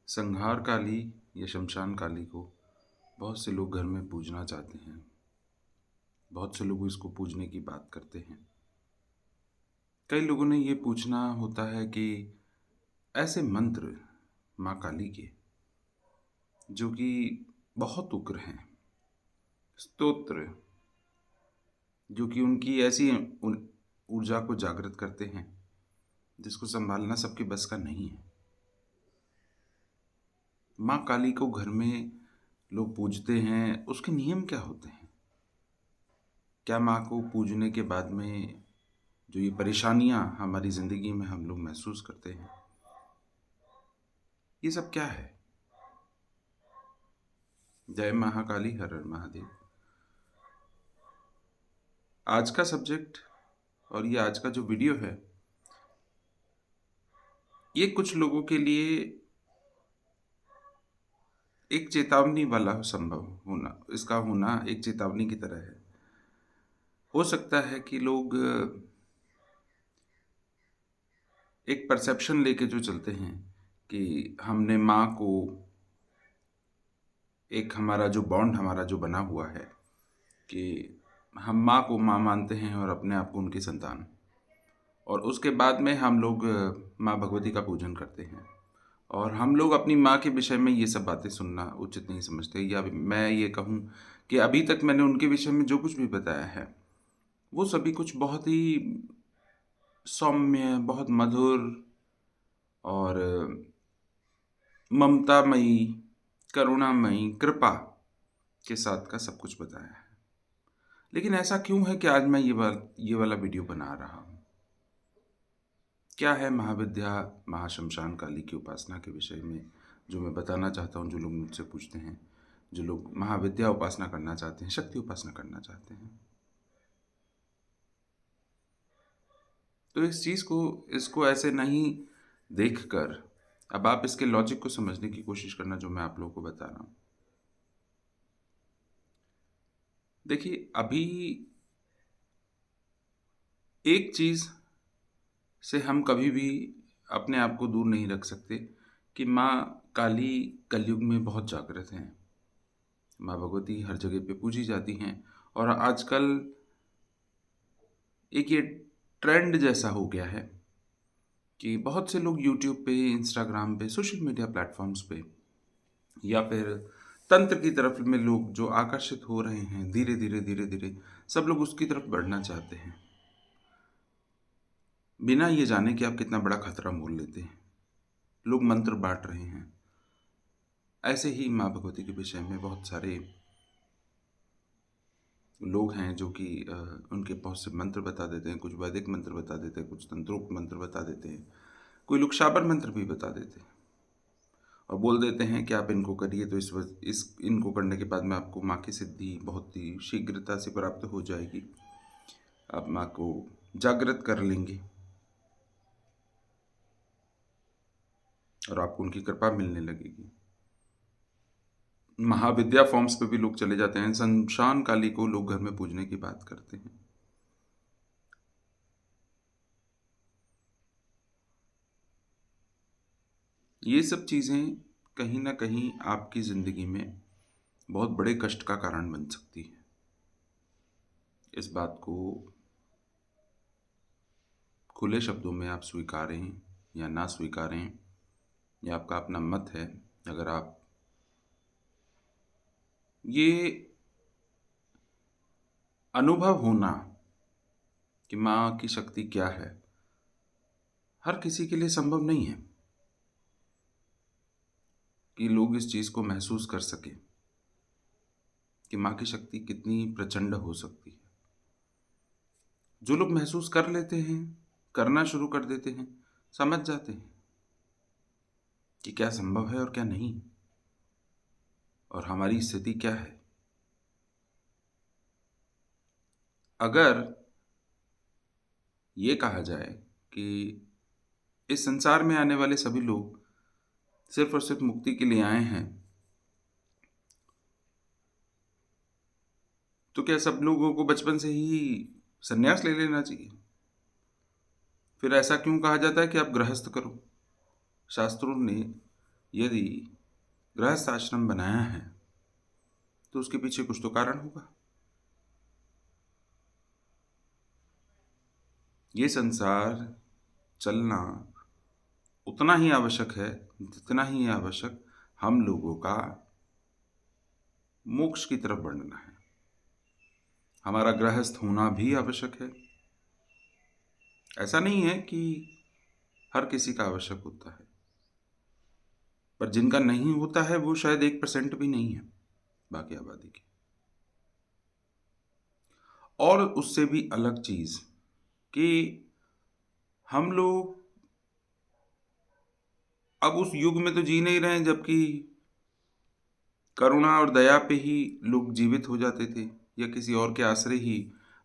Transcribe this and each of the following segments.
संहार काली या शमशान काली को बहुत से लोग घर में पूजना चाहते हैं। बहुत से लोग इसको पूजने की बात करते हैं। कई लोगों ने ये पूछना होता है कि ऐसे मंत्र माँ काली के जो कि बहुत उग्र हैं, स्तोत्र जो कि उनकी ऐसी ऊर्जा को जागृत करते हैं जिसको संभालना सबके बस का नहीं है। माँ काली को घर में लोग पूजते हैं, उसके नियम क्या होते हैं? क्या माँ को पूजने के बाद में जो ये परेशानियाँ हमारी ज़िंदगी में हम लोग महसूस करते हैं, ये सब क्या है? जय महाकाली, हर हर महादेव। आज का सब्जेक्ट और ये आज का जो वीडियो है, ये कुछ लोगों के लिए एक चेतावनी वाला संभव होना, इसका होना एक चेतावनी की तरह है। हो सकता है कि लोग एक परसेप्शन लेके जो चलते हैं कि हमने माँ को, एक हमारा जो बॉन्ड हमारा जो बना हुआ है कि हम माँ को माँ मानते हैं और अपने आप को उनकी संतान, और उसके बाद में हम लोग माँ भगवती का पूजन करते हैं। और हम लोग अपनी माँ के विषय में ये सब बातें सुनना उचित नहीं समझते, या मैं ये कहूँ कि अभी तक मैंने उनके विषय में जो कुछ भी बताया है वो सभी कुछ बहुत ही सौम्य, बहुत मधुर और ममतामयी, करुणामयी, कृपा के साथ का सब कुछ बताया है। लेकिन ऐसा क्यों है कि आज मैं ये वाला वीडियो बना रहा हूँ? क्या है महाविद्या महाशमशान काली की उपासना के विषय में जो मैं बताना चाहता हूँ? जो लोग मुझसे पूछते हैं, जो लोग महाविद्या उपासना करना चाहते हैं, शक्ति उपासना करना चाहते हैं, तो इस चीज़ को, इसको ऐसे नहीं देखकर अब आप इसके लॉजिक को समझने की कोशिश करना, जो मैं आप लोगों को बता रहा हूँ। देखिए, अभी एक चीज़ से हम कभी भी अपने आप को दूर नहीं रख सकते कि माँ काली कलयुग में बहुत जागृत हैं। माँ भगवती हर जगह पे पूजी जाती हैं, और आजकल एक ये ट्रेंड जैसा हो गया है कि बहुत से लोग यूट्यूब पे, इंस्टाग्राम पे, सोशल मीडिया प्लेटफॉर्म्स पे, या फिर तंत्र की तरफ में लोग जो आकर्षित हो रहे हैं, धीरे धीरे धीरे धीरे सब लोग उसकी तरफ बढ़ना चाहते हैं, बिना ये जाने कि आप कितना बड़ा खतरा मोल लेते हैं। लोग मंत्र बांट रहे हैं। ऐसे ही माँ भगवती के विषय में बहुत सारे लोग हैं जो कि उनके बहुत से मंत्र बता देते हैं। कुछ वैदिक मंत्र बता देते हैं, कुछ तंत्रोक्त मंत्र बता देते हैं, कोई लोग शाबर मंत्र भी बता देते हैं, और बोल देते हैं कि आप इनको करिए तो इस इनको करने के बाद में आपको माँ की सिद्धि बहुत ही शीघ्रता से प्राप्त हो जाएगी, आप माँ को जागृत कर लेंगे और आपको उनकी कृपा मिलने लगेगी। महाविद्या फॉर्म्स पे भी लोग चले जाते हैं। शमशान काली को लोग घर में पूजने की बात करते हैं। ये सब चीज़ें कहीं ना कहीं आपकी ज़िंदगी में बहुत बड़े कष्ट का कारण बन सकती है। इस बात को खुले शब्दों में आप स्वीकारें या ना स्वीकारें, यह आपका अपना मत है। अगर आप ये अनुभव होना कि माँ की शक्ति क्या है, हर किसी के लिए संभव नहीं है कि लोग इस चीज़ को महसूस कर सकें कि माँ की शक्ति कितनी प्रचंड हो सकती है। जो लोग महसूस कर लेते हैं, करना शुरू कर देते हैं, समझ जाते हैं कि क्या संभव है और क्या नहीं, और हमारी स्थिति क्या है। अगर ये कहा जाए कि इस संसार में आने वाले सभी लोग सिर्फ और सिर्फ मुक्ति के लिए आए हैं, तो क्या सब लोगों को बचपन से ही संन्यास ले लेना चाहिए? फिर ऐसा क्यों कहा जाता है कि आप गृहस्थ करो? शास्त्रों ने यदि गृहस्थ आश्रम बनाया है तो उसके पीछे कुछ तो कारण होगा। ये संसार चलना उतना ही आवश्यक है जितना ही आवश्यक हम लोगों का मोक्ष की तरफ बढ़ना है। हमारा गृहस्थ होना भी आवश्यक है। ऐसा नहीं है कि हर किसी का आवश्यक होता है, पर जिनका नहीं होता है वो शायद 1% भी नहीं है बाकी आबादी की। और उससे भी अलग चीज कि हम लोग अब उस युग में तो जी नहीं रहे हैं जबकि करुणा और दया पे ही लोग जीवित हो जाते थे, या किसी और के आश्रय ही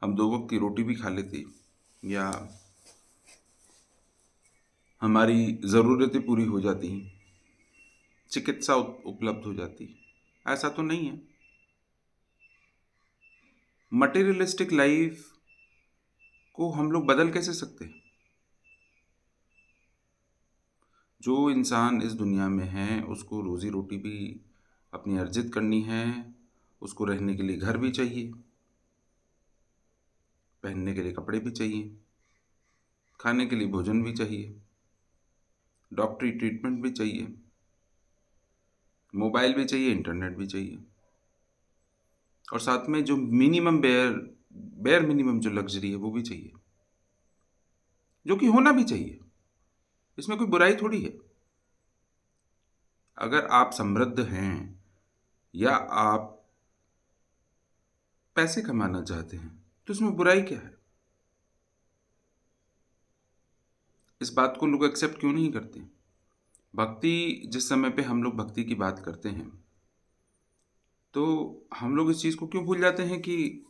हम 2 वक्त की रोटी भी खा लेते, या हमारी ज़रूरतें पूरी हो जाती, चिकित्सा उपलब्ध हो जाती। ऐसा तो नहीं है। मटेरियलिस्टिक लाइफ को हम लोग बदल कैसे सकते हैं? जो इंसान इस दुनिया में है उसको रोजी रोटी भी अपनी अर्जित करनी है, उसको रहने के लिए घर भी चाहिए, पहनने के लिए कपड़े भी चाहिए, खाने के लिए भोजन भी चाहिए, डॉक्टरी ट्रीटमेंट भी चाहिए, मोबाइल भी चाहिए, इंटरनेट भी चाहिए, और साथ में जो मिनिमम बेयर मिनिमम जो लग्जरी है वो भी चाहिए, जो कि होना भी चाहिए। इसमें कोई बुराई थोड़ी है। अगर आप समृद्ध हैं या आप पैसे कमाना चाहते हैं तो इसमें बुराई क्या है? इस बात को लोग एक्सेप्ट क्यों नहीं करते? भक्ति, जिस समय पे हम लोग भक्ति की बात करते हैं तो हम लोग इस चीज़ को क्यों भूल जाते हैं कि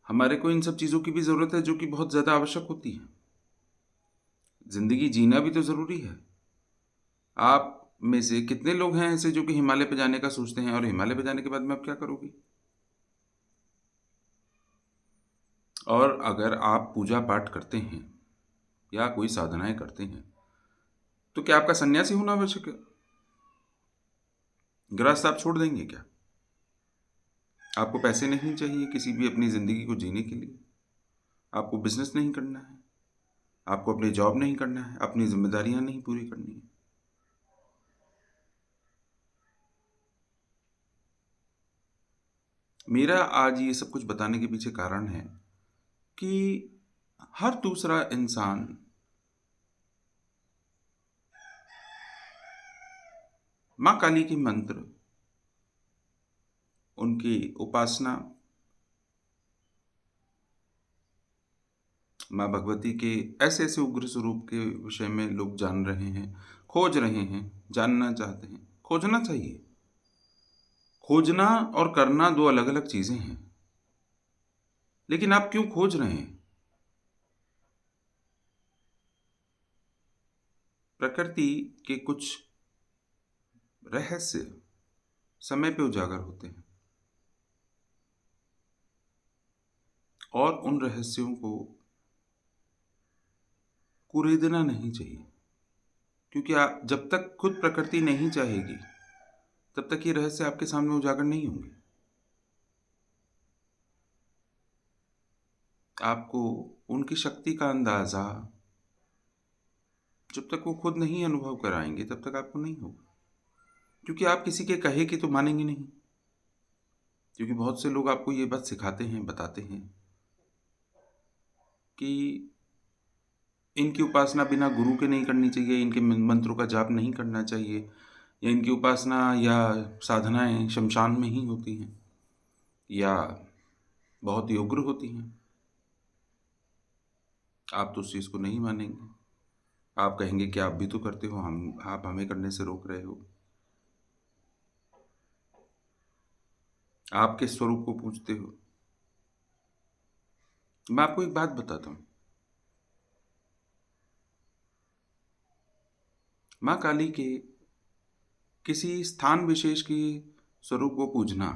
हमारे को इन सब चीज़ों की भी ज़रूरत है जो कि बहुत ज़्यादा आवश्यक होती हैं। ज़िंदगी जीना भी तो ज़रूरी है। आप में से कितने लोग हैं ऐसे जो कि हिमालय पे जाने का सोचते हैं, और हिमालय पे जाने के बाद में आप क्या करोगी? और अगर आप पूजा पाठ करते हैं या कोई साधनाएं करते हैं तो क्या आपका सन्यासी होना आवश्यक है? गृहस्थ आप छोड़ देंगे क्या? आपको पैसे नहीं चाहिए किसी भी अपनी ज़िंदगी को जीने के लिए? आपको बिजनेस नहीं करना है? आपको अपनी जॉब नहीं करना है? अपनी जिम्मेदारियां नहीं पूरी करनी है? मेरा आज ये सब कुछ बताने के पीछे कारण है कि हर दूसरा इंसान माँ काली के मंत्र, उनकी उपासना, माँ भगवती के ऐसे ऐसे उग्र स्वरूप के विषय में लोग जान रहे हैं, खोज रहे हैं, जानना चाहते हैं। खोजना चाहिए। खोजना और करना दो अलग अलग चीजें हैं। लेकिन आप क्यों खोज रहे हैं? प्रकृति के कुछ रहस्य समय पे उजागर होते हैं, और उन रहस्यों को कुरेदना नहीं चाहिए। क्योंकि आप जब तक खुद प्रकृति नहीं चाहेगी तब तक ये रहस्य आपके सामने उजागर नहीं होंगे। आपको उनकी शक्ति का अंदाजा जब तक वो खुद नहीं अनुभव कराएंगे तब तक आपको नहीं होगा। क्योंकि आप किसी के कहे कि तो मानेंगे नहीं। क्योंकि बहुत से लोग आपको ये बात सिखाते हैं, बताते हैं कि इनकी उपासना बिना गुरु के नहीं करनी चाहिए, इनके मंत्रों का जाप नहीं करना चाहिए, या इनकी उपासना या साधनाएं शमशान में ही होती हैं, या बहुत ही उग्र होती हैं। आप तो उस चीज़ को नहीं मानेंगे। आप कहेंगे कि आप भी तो करते हो, हम आप हमें करने से रोक रहे हो। आप किस स्वरूप को पूजते हो? मैं आपको एक बात बताता हूँ। माँ काली के किसी स्थान विशेष की स्वरूप को पूजना,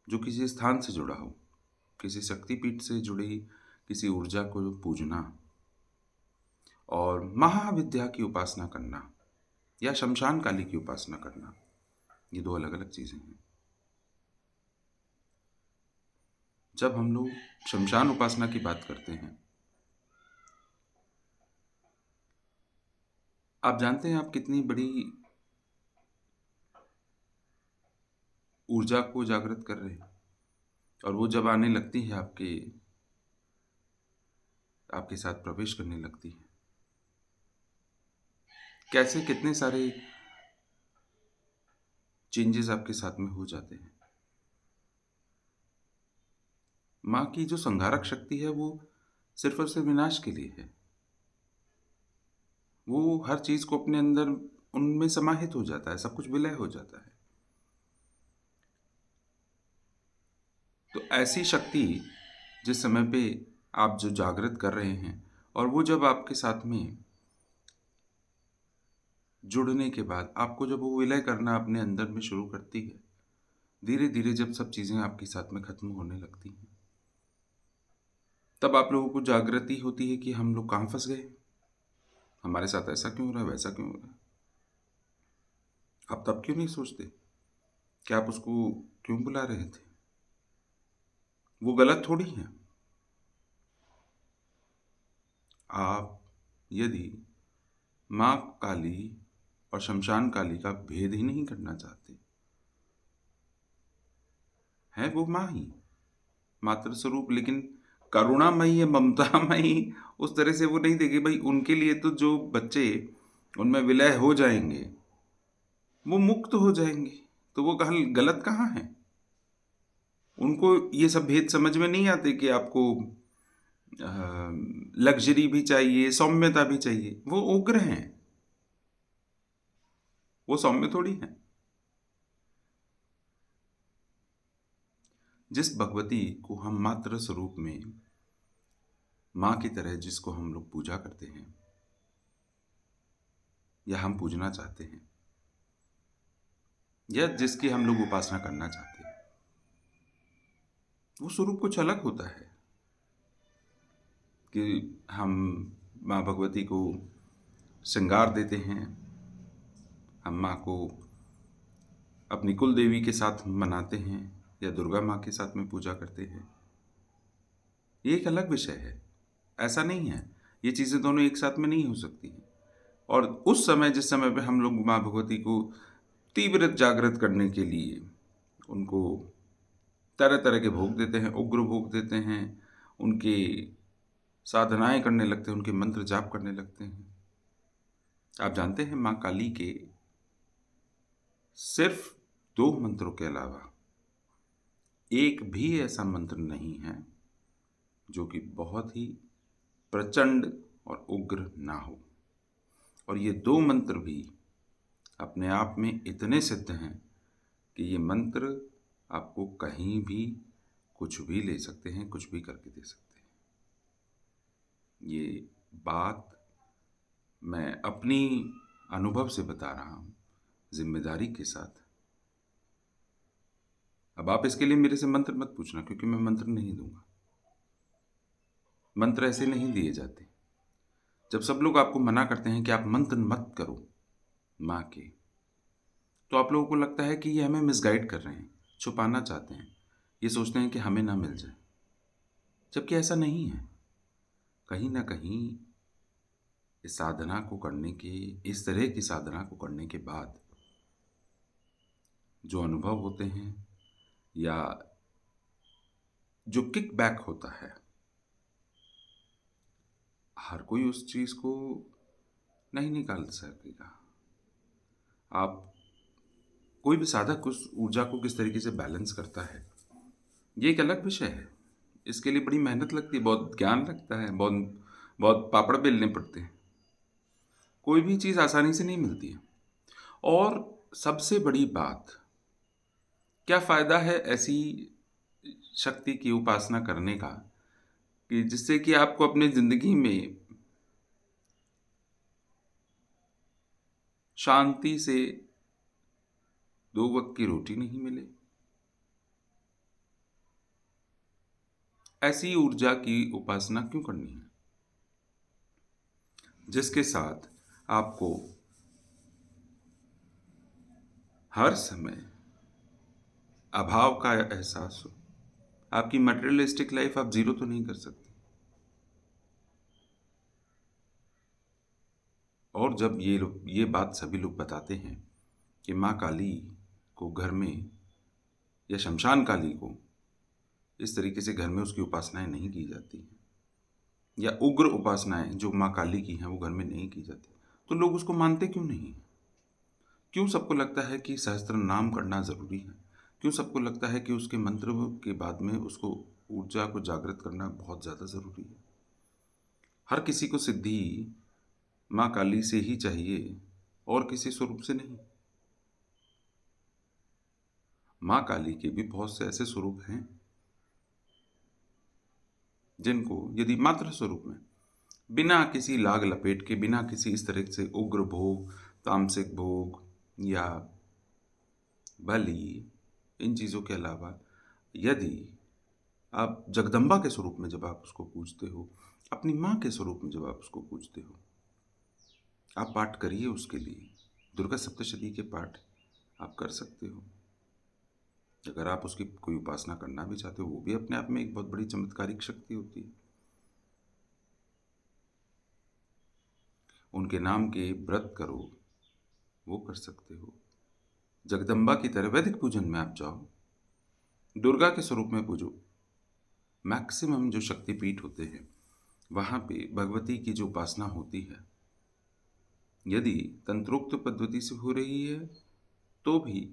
जो किसी स्थान से जुड़ा हो, किसी शक्तिपीठ से जुड़ी किसी ऊर्जा को पूजना, और महाविद्या की उपासना करना, या शमशान काली की उपासना करना, ये दो अलग अलग चीजें हैं। जब हम लोग शमशान उपासना की बात करते हैं, आप जानते हैं आप कितनी बड़ी ऊर्जा को जागृत कर रहे हैं, और वो जब आने लगती है आपके साथ प्रवेश करने लगती है, कैसे कितने सारे चेंजेस आपके साथ में हो जाते हैं। माँ की जो संहारक शक्ति है वो सिर्फ और सिर्फ विनाश के लिए है। वो हर चीज को अपने अंदर उनमें समाहित हो जाता है, सब कुछ विलय हो जाता है। तो ऐसी शक्ति जिस समय पे आप जो जागृत कर रहे हैं, और वो जब आपके साथ में जुड़ने के बाद आपको जब वो विलय करना अपने अंदर में शुरू करती है, धीरे धीरे जब सब चीजें आपके साथ में खत्म होने लगती हैं, तब आप लोगों को जागृति होती है कि हम लोग कहाँ फंस गए, हमारे साथ ऐसा क्यों हो रहा है, वैसा क्यों हो रहा है। आप तब क्यों नहीं सोचते कि आप उसको क्यों बुला रहे थे? वो गलत थोड़ी है। आप यदि माँ काली और शमशान काली का भेद ही नहीं करना चाहते, है वो माँ ही, मातृ स्वरूप, लेकिन करुणामयी या ममतामयी उस तरह से वो नहीं देगी। भाई उनके लिए तो जो बच्चे उनमें विलय हो जाएंगे वो मुक्त हो जाएंगे, तो वो गलत कहाँ है? उनको ये सब भेद समझ में नहीं आते कि आपको लग्जरी भी चाहिए, सौम्यता भी चाहिए। वो उग्र हैं, वो सौम्य थोड़ी हैं। जिस भगवती को हम मातृ स्वरूप में माँ की तरह जिसको हम लोग पूजा करते हैं या हम पूजना चाहते हैं, या जिसकी हम लोग उपासना करना चाहते हैं, वो स्वरूप कुछ अलग होता है। कि हम माँ भगवती को श्रृंगार देते हैं, हम माँ को अपनी कुल देवी के साथ मनाते हैं या दुर्गा माँ के साथ में पूजा करते हैं, ये एक अलग विषय है। ऐसा नहीं है, ये चीज़ें दोनों एक साथ में नहीं हो सकती हैं। और उस समय जिस समय पे हम लोग माँ भगवती को तीव्र जागृत करने के लिए उनको तरह तरह के भोग देते हैं, उग्र भोग देते हैं, उनकी साधनाएं करने लगते हैं, उनके मंत्र जाप करने लगते हैं। आप जानते हैं माँ काली के सिर्फ 2 मंत्रों के अलावा एक भी ऐसा मंत्र नहीं है जो कि बहुत ही प्रचंड और उग्र ना हो। और ये 2 मंत्र भी अपने आप में इतने सिद्ध हैं कि ये मंत्र आपको कहीं भी कुछ भी ले सकते हैं, कुछ भी करके दे सकते हैं। ये बात मैं अपनी अनुभव से बता रहा हूँ, जिम्मेदारी के साथ। अब आप इसके लिए मेरे से मंत्र मत पूछना, क्योंकि मैं मंत्र नहीं दूंगा। मंत्र ऐसे नहीं दिए जाते। जब सब लोग आपको मना करते हैं कि आप मंत्र मत करो माँ के, तो आप लोगों को लगता है कि ये हमें मिसगाइड कर रहे हैं, छुपाना चाहते हैं, ये सोचते हैं कि हमें ना मिल जाए, जबकि ऐसा नहीं है। कहीं ना कहीं इस साधना को करने के, इस तरह की साधना को करने के बाद जो अनुभव होते हैं या जो किक बैक होता है, हर कोई उस चीज को नहीं निकाल सकेगा। आप कोई भी साधक उस ऊर्जा को किस तरीके से बैलेंस करता है, ये एक अलग विषय है। इसके लिए बड़ी मेहनत लगती है, बहुत ज्ञान लगता है, बहुत बहुत पापड़ बेलने पड़ते हैं। कोई भी चीज़ आसानी से नहीं मिलती है। और सबसे बड़ी बात, क्या फ़ायदा है ऐसी शक्ति की उपासना करने का कि जिससे कि आपको अपनी ज़िंदगी में शांति से 2 वक्त की रोटी नहीं मिले? ऐसी ऊर्जा की उपासना क्यों करनी है जिसके साथ आपको हर समय अभाव का एहसास हो। आपकी मटेरियलिस्टिक लाइफ आप जीरो तो नहीं कर सकते। और जब ये बात सभी लोग बताते हैं कि माँ काली को घर में, या शमशान काली को इस तरीके से घर में उसकी उपासनाएं नहीं की जाती हैं, या उग्र उपासनाएं जो माँ काली की हैं वो घर में नहीं की जाती, तो लोग उसको मानते क्यों नहीं? क्यों सबको लगता है कि सहस्त्र नाम करना ज़रूरी है? क्यों सबको लगता है कि उसके मंत्र के बाद में उसको ऊर्जा को जागृत करना बहुत ज़्यादा ज़रूरी है? हर किसी को सिद्धि माँ काली से ही चाहिए और किसी स्वरूप से नहीं। माँ काली के भी बहुत से ऐसे स्वरूप हैं जिनको यदि मात्र स्वरूप में, बिना किसी लाग लपेट के, बिना किसी इस तरह से उग्र भोग, तामसिक भोग या बलि, इन चीज़ों के अलावा, यदि आप जगदम्बा के स्वरूप में जब आप उसको पूजते हो, अपनी माँ के स्वरूप में जब आप उसको पूजते हो, आप पाठ करिए उसके लिए। दुर्गा सप्तशती के पाठ आप कर सकते हो। अगर आप उसकी कोई उपासना करना भी चाहते हो, वो भी अपने आप में एक बहुत बड़ी चमत्कारिक शक्ति होती है। उनके नाम के व्रत करो, वो कर सकते हो। जगदम्बा की तरह वैदिक पूजन में आप जाओ, दुर्गा के स्वरूप में पूजो। मैक्सिमम जो शक्तिपीठ होते हैं वहाँ पे भगवती की जो उपासना होती है, यदि तंत्रोक्त पद्धति से हो रही है तो भी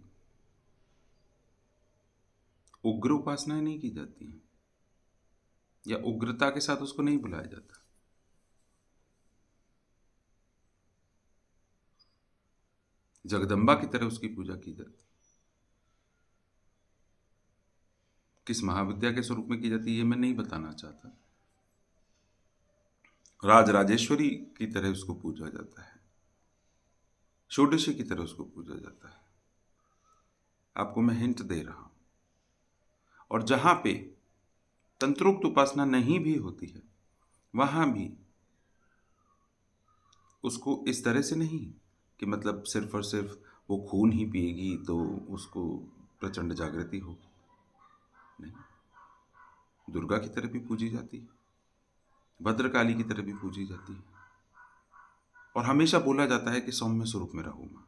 उग्र उपासनाएं नहीं की जाती हैं, या उग्रता के साथ उसको नहीं बुलाया जाता। जगदम्बा की तरह उसकी पूजा की जाती। किस महाविद्या के स्वरूप में की जाती है ये मैं नहीं बताना चाहता। राज राजेश्वरी की तरह उसको पूजा जाता है, षोडशी की तरह उसको पूजा जाता है। आपको मैं हिंट दे रहा हूं। और जहां पे तंत्रोक्त उपासना नहीं भी होती है, वहां भी उसको इस तरह से नहीं कि मतलब सिर्फ और सिर्फ वो खून ही पिएगी तो उसको प्रचंड जागृति होगी। नहीं, दुर्गा की तरह भी पूजी जाती है, भद्रकाली की तरह भी पूजी जाती है, और हमेशा बोला जाता है कि सौम्य स्वरूप में रहो मां।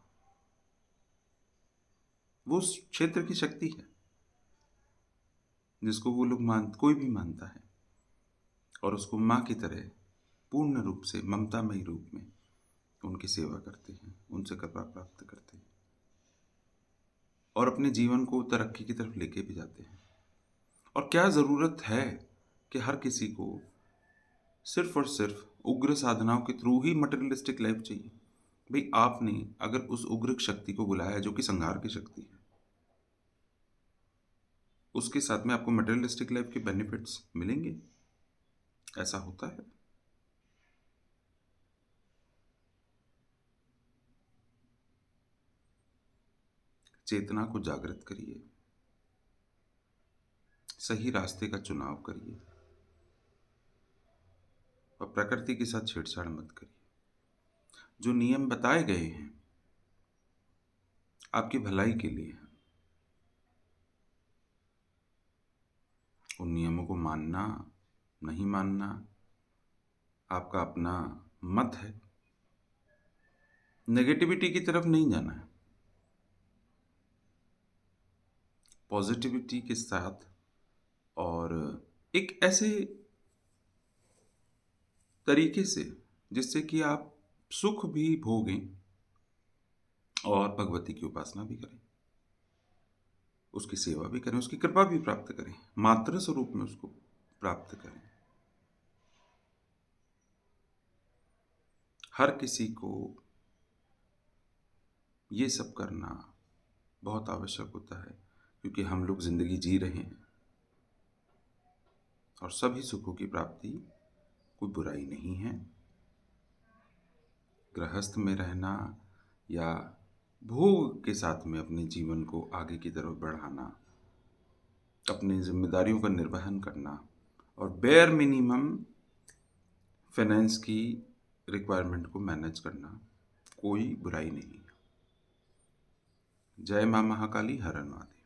वो उस क्षेत्र की शक्ति है जिसको वो लोग कोई भी मानता है, और उसको माँ की तरह पूर्ण रूप से ममतामयी रूप में उनकी सेवा करते हैं, उनसे कृपा प्राप्त करते हैं, और अपने जीवन को तरक्की की तरफ लेके भी जाते हैं। और क्या ज़रूरत है कि हर किसी को सिर्फ और सिर्फ उग्र साधनाओं के थ्रू ही मटेरियलिस्टिक लाइफ चाहिए? भाई, आपने अगर उस उग्र शक्ति को बुलाया जो कि संहार की शक्ति है, उसके साथ में आपको मटेरियलिस्टिक लाइफ के बेनिफिट्स मिलेंगे? ऐसा होता है? चेतना को जागृत करिए, सही रास्ते का चुनाव करिए, और प्रकृति के साथ छेड़छाड़ मत करिए। जो नियम बताए गए हैं आपकी भलाई के लिए हैं, उन नियमों को मानना नहीं मानना आपका अपना मत है। नेगेटिविटी की तरफ नहीं जाना है, पॉजिटिविटी के साथ, और एक ऐसे तरीके से जिससे कि आप सुख भी भोगें और भगवती की उपासना भी करें, उसकी सेवा भी करें, उसकी कृपा भी प्राप्त करें, मातृ स्वरूप में उसको प्राप्त करें। हर किसी को ये सब करना बहुत आवश्यक होता है, क्योंकि हम लोग जिंदगी जी रहे हैं, और सभी सुखों की प्राप्ति कोई बुराई नहीं है। गृहस्थ में रहना या भोग के साथ में अपने जीवन को आगे की तरफ बढ़ाना, अपनी जिम्मेदारियों का निर्वहन करना, और बेयर मिनिमम फाइनेंस की रिक्वायरमेंट को मैनेज करना, कोई बुराई नहीं है। जय माँ महाकाली, हर हर महादेव।